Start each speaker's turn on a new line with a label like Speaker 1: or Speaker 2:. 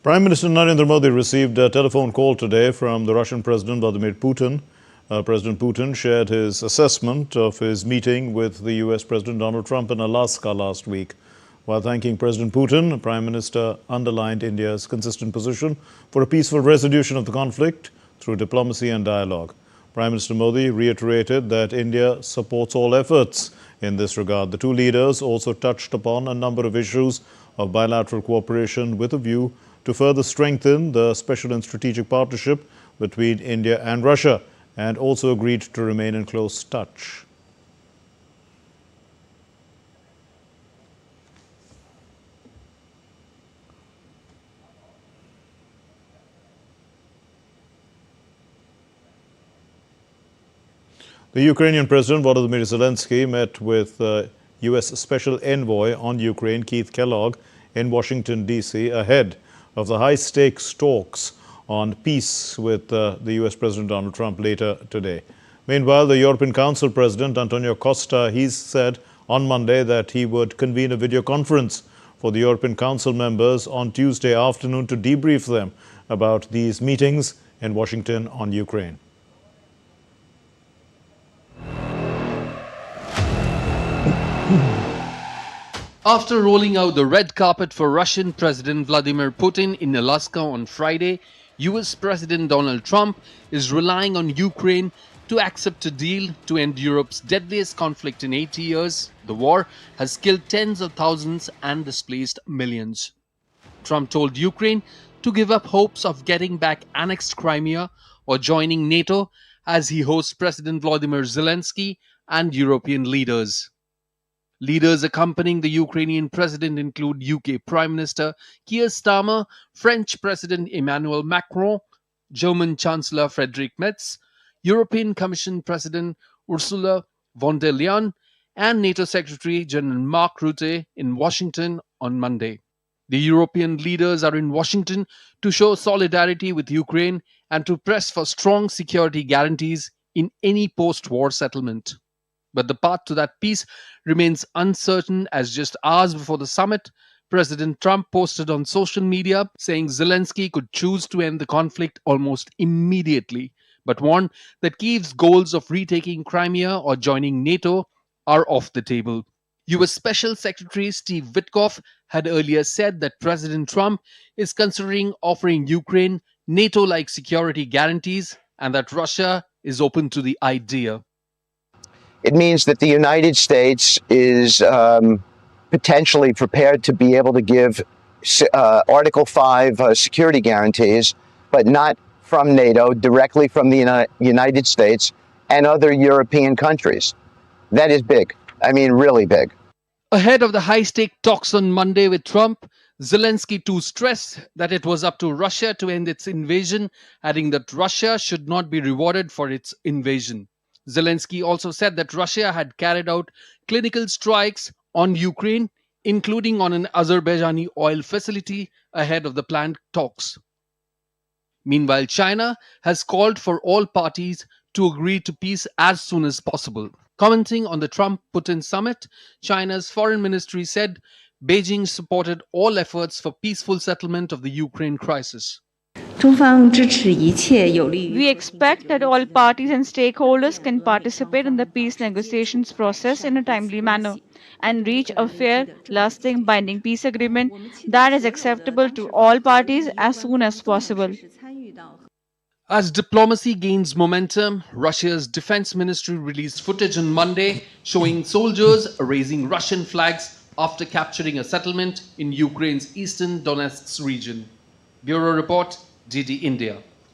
Speaker 1: Prime Minister Narendra Modi received a telephone call today from the Russian President Vladimir Putin. President Putin shared his assessment of his meeting with the US President Donald Trump in Alaska last week. While thanking President Putin, the Prime Minister underlined India's consistent position for a peaceful resolution of the conflict through diplomacy and dialogue. Prime Minister Modi reiterated that India supports all efforts in this regard. The two leaders also touched upon a number of issues of bilateral cooperation with a view to further strengthen the special and strategic partnership between India and Russia, and also agreed to remain in close touch. The Ukrainian President Volodymyr Zelensky met with US Special Envoy on Ukraine Keith Kellogg in Washington, D.C. ahead of the high-stakes talks on peace with the US President Donald Trump later today. Meanwhile, the European Council President Antonio Costa, he said on Monday that he would convene a video conference for the European Council members on Tuesday afternoon to debrief them about these meetings in Washington on Ukraine.
Speaker 2: After rolling out the red carpet for Russian President Vladimir Putin in Alaska on Friday, US President Donald Trump is relying on Ukraine to accept a deal to end Europe's deadliest conflict in 80 years. The war has killed tens of thousands and displaced millions. Trump told Ukraine to give up hopes of getting back annexed Crimea or joining NATO as he hosts President Volodymyr Zelensky and European leaders. Leaders accompanying the Ukrainian president include UK Prime Minister Keir Starmer, French President Emmanuel Macron, German Chancellor Friedrich Merz, European Commission President Ursula von der Leyen, and NATO Secretary General Mark Rutte in Washington on Monday. The European leaders are in Washington to show solidarity with Ukraine and to press for strong security guarantees in any post-war settlement. But the path to that peace remains uncertain, as just hours before the summit, President Trump posted on social media saying Zelensky could choose to end the conflict almost immediately, but warned that Kyiv's goals of retaking Crimea or joining NATO are off the table. US Special Secretary Steve Witkoff had earlier said that President Trump is considering offering Ukraine NATO-like security guarantees and that Russia is open to the idea.
Speaker 3: It means that the United States is potentially prepared to be able to give Article 5 security guarantees, but not from NATO, directly from the United States and other European countries. That is big. I mean, really big.
Speaker 2: Ahead of the high-stake talks on Monday with Trump, Zelensky too stressed that it was up to Russia to end its invasion, adding that Russia should not be rewarded for its invasion. Zelensky also said that Russia had carried out clinical strikes on Ukraine, including on an Azerbaijani oil facility ahead of the planned talks. Meanwhile, China has called for all parties to agree to peace as soon as possible. Commenting on the Trump-Putin summit, China's foreign ministry said Beijing supported all efforts for peaceful settlement of the Ukraine crisis.
Speaker 4: We expect that all parties and stakeholders can participate in the peace negotiations process in a timely manner and reach a fair, lasting, binding peace agreement that is acceptable to all parties as soon as possible.
Speaker 2: As diplomacy gains momentum, Russia's defense ministry released footage on Monday showing soldiers raising Russian flags after capturing a settlement in Ukraine's eastern Donetsk region. Bureau Report, DD India.